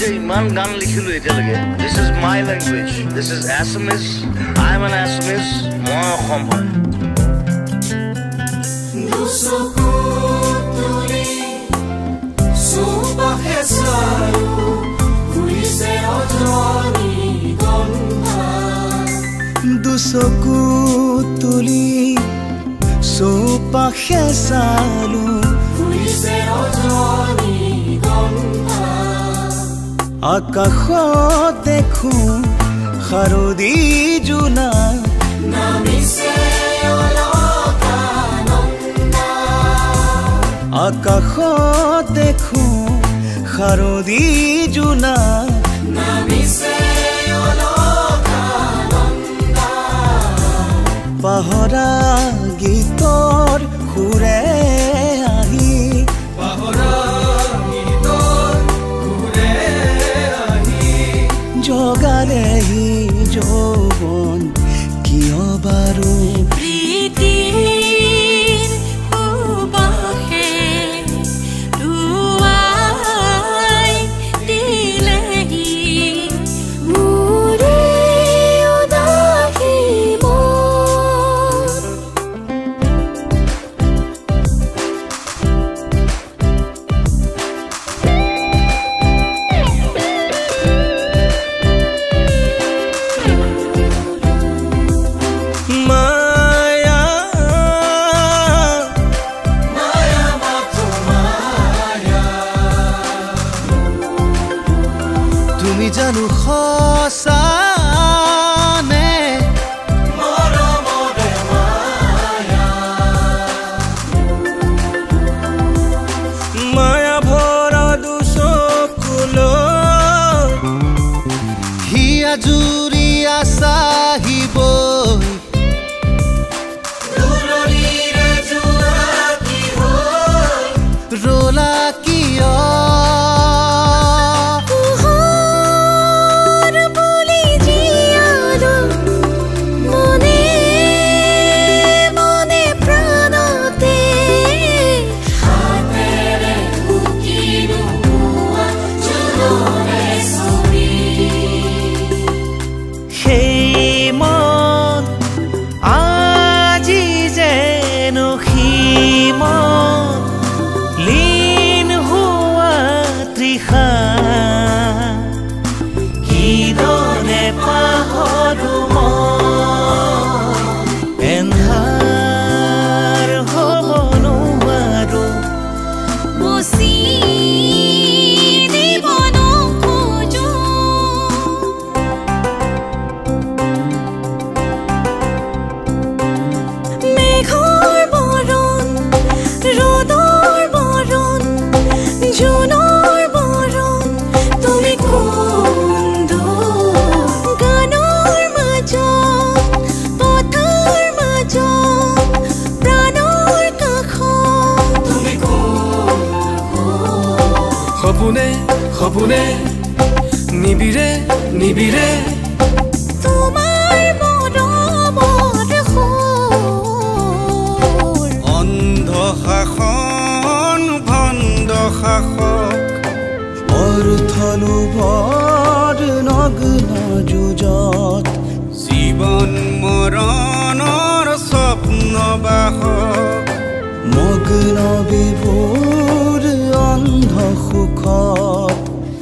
যে ইমান গান লিখিলো এতিয়ালৈকে this is my language this is Assamese I am an Assamese মই অসম হয় দুসকু তুলি সুবাহে সাৰু ফুলিছে অজনী গন্ধা দুসকু তুলি সুবাহে সাৰু ফুলিছে অজনী গন্ধা আকাশত দেখো শাৰদী জোনা নামিছে অলকানন্দা আকাশত দেখো শাৰদী জোনা নামিছে অলকানন্দা পাহৰা গীতৰ সুৰে আহি পাহৰা গীতৰ সুৰে আহি জগালেহি যৌৱন কিয় বাৰু প্ৰীতিৰ সুবাসে ধুৱাই দিলেহি মোৰে উদাসী মন মায়া মায়া মাথো মায়া তুমি জানো সঁচানে মৰমৰে মায়া মায়া ভৰা দুচকুলৈ হিয়া জুৰি আছাহিব रोला किया কুহৰ বুলি জীয়ালো মনে মনে প্ৰাণতে হাতেৰে উকিলো পোৱা জোৰে ছবি সেই মন আজি যেন সীমন লীন হোৱা তৃষা কিদৰে পাহৰো মই এন্ধাৰ হ'ব নোৱাৰো মুচি দিব নোখোজো মেঘৰ বৰণ ৰ'দৰ বৰণ জোনৰ বৰণ তুমি কোনটো গানৰ মাজত পথাৰ মাজত প্ৰাণৰ কাষত তুমি সপোনে সপোনে নিবিৰে নিবিৰে তোমাৰ মৰমৰ সুৰ অন্ধ শাসন ভণ্ড শাসক অৰ্থলো ভৰ নগ্ন যুঁজত জীৱন মৰণৰ স্বপ্ন বাহক মগ্ন বিভোৰ অন্ধ সুখত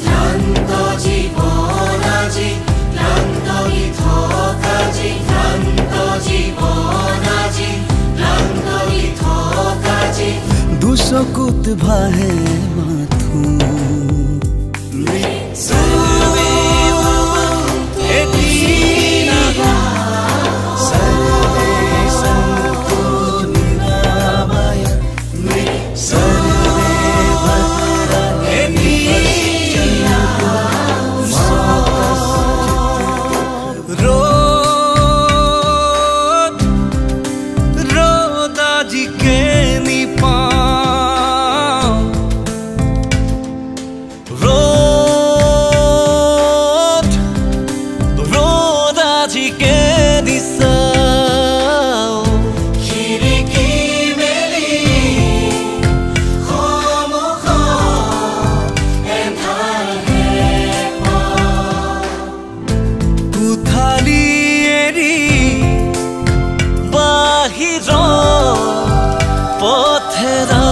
ক্লান্ত জীৱন আজি ক্লান্ত গীতক আজি ক্লান্ত জীৱন আজি ক্লান্ত গীতক আজি দুচকুত ভাহে মাথো বাহিৰ পথেৰা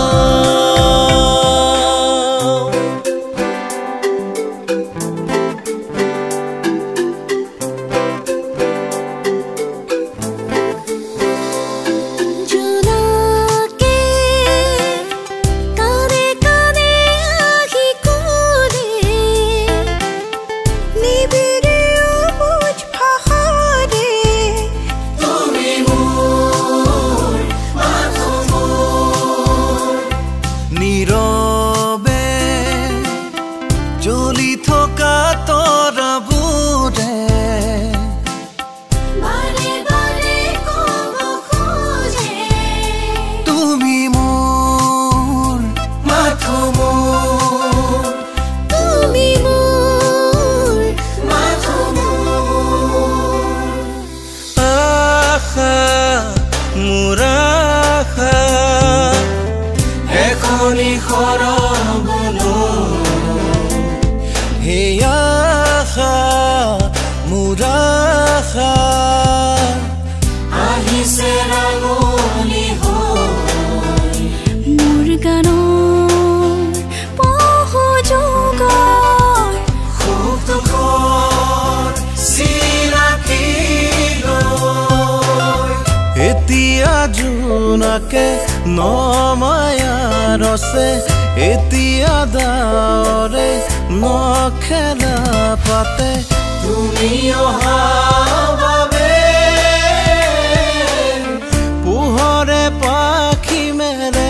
জোনাকে নমায়া ৰছে এতিয়া দাৰে নখেলা পাতে তুমি অহা বাবে পোহৰে পাখি মেৰে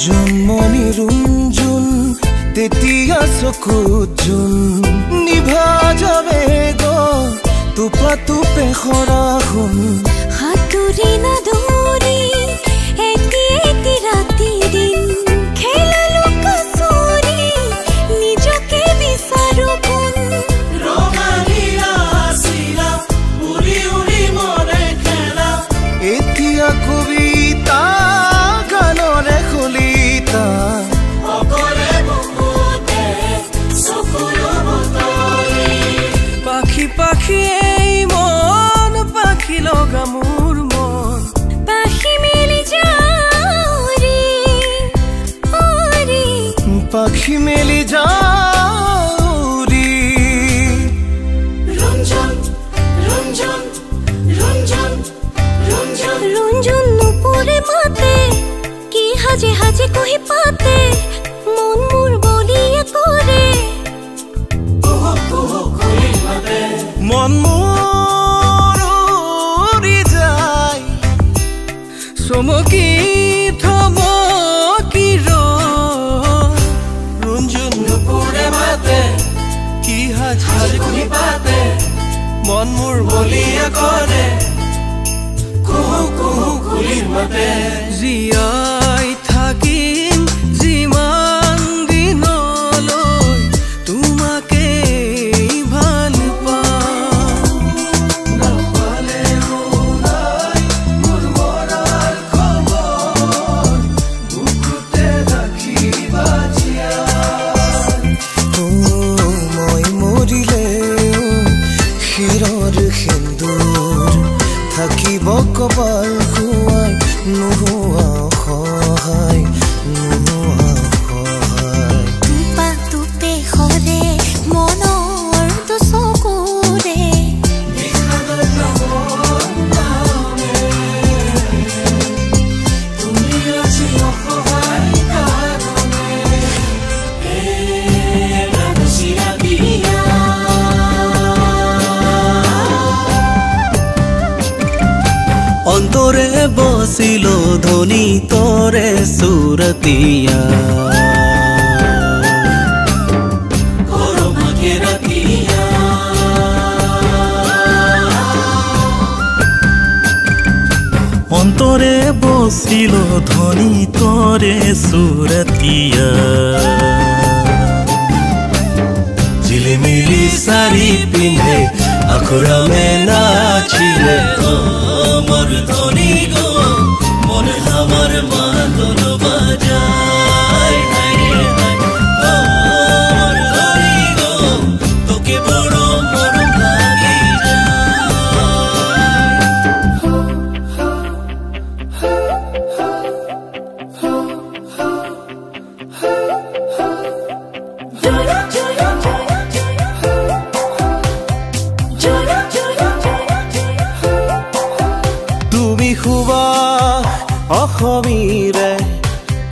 জন্মনি ৰুঞ্জুন তেতিয়া চকুত জোন নিভা যাবে গো তোপা তোপে খৰাখোন হাতুৰি না দৌৰি এটি এটি ৰাতি দিন খেলালো কাছৰি নিজকে বিচাৰো কোন ৰঙালীয়া আছিলা উৰি উৰি মৰে খেলা এতিয়া কবিতা গানৰে খুলিতা অকলে বুকুতে চকুলো বতৰি পাখি পাখি এই মন পাখি লগা মোৰ মন পাখি মেলি যাওৰি ওৰি পাখি মেলি যাওৰি ৰঞ্জন ৰঞ্জন ৰঞ্জন ৰঞ্জন ৰঞ্জন নুপুৰে মাতে কি হাজে হাজে কহি পাতে মন মোৰ বলিয়ে কৰে মন মোৰ উৰি যায় চমকি থমকি ৰঞ্জন নুপুৰে মাতে কি হাজে কুহি পাতে মন মোৰ বলিয়া কৰে কুহু কুহু কুলিৰ মাতে জীয়াই থাকিম যিমান দিনলৈ তোমাকে ভাল পাম নাপালেও নাই মোৰ মৰাৰ খবৰ বুকুতে ৰাখিবা মই মৰিলেও শিৰৰ সেন্দুৰ থাকিব কপাল খুৱাই নোহোৱা সহায় নোহোৱা সহায় টুপা টুপে সৰে মনৰ চকুৰে তুমি আজি অসহায় কাৰণে ৰাগচিৰা বিয়া অন্তরে বসিল ধ্বনি তোরে সুরতিয়া গরমাকে রাতিয়া অন্তরে বসিল ধ্বনি তোরে সুরতিয়া ঝিলিমিলি শাড়ি পিন্ধে আখরামে নাচিলে আমার ধ্বনি গো মন আমার মাদল বাজায় আমার ধ্বনি গো তোকে বড় মরম লাগে তুমি সুবাস অসমীৰে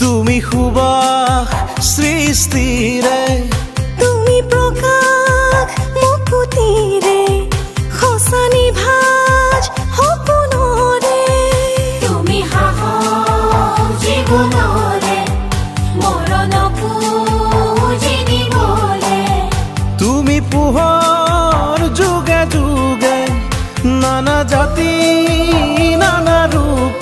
তুমি সুবাস সৃষ্টিৰে তুমি প্ৰকাশ মুকুতিৰে খসানি ভাজ সপোনৰে তুমি সাহস জীৱনৰে মৰণকো জিনিবলে তুমি পোহৰ যুগে যুগে নানা জাতি নানা ৰূপ